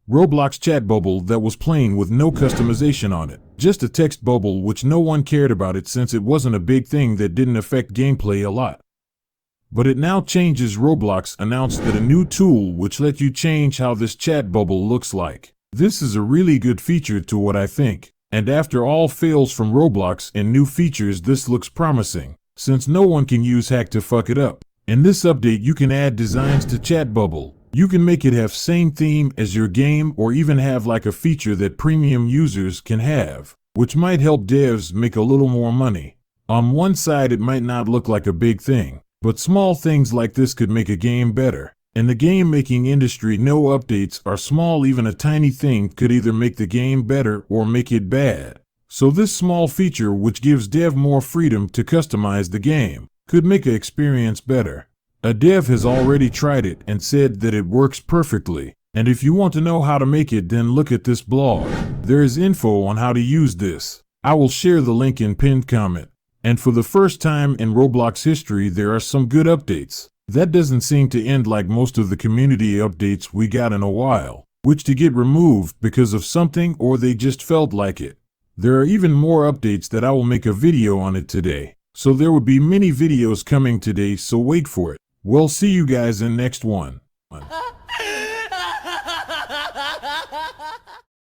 Roblox chat bubble that was plain with no customization on it. Just a text bubble which no one cared about it since it wasn't a big thing that didn't affect gameplay a lot. But it now changes. Roblox announced that a new tool which let you change how this chat bubble looks like. This is a really good feature to what I think. And after all fails from Roblox and new features, this looks promising, since no one can use hack to fuck it up. In this update you can add designs to chat bubble. You can make it have same theme as your game or even have like a feature that premium users can have, which might help devs make a little more money. On one side it might not look like a big thing, but small things like this could make a game better. In the game making industry, no updates are small. Even a tiny thing could either make the game better or make it bad. So this small feature, which gives dev more freedom to customize the game, could make an experience better. A dev has already tried it and said that it works perfectly. And if you want to know how to make it, then look at this blog. There is info on how to use this. I will share the link in pinned comment. And for the first time in Roblox history, there are some good updates. That doesn't seem to end like most of the community updates we got in a while, which to get removed because of something or they just felt like it. There are even more updates that I will make a video on it today. So there will be many videos coming today, so wait for it. We'll see you guys in next one.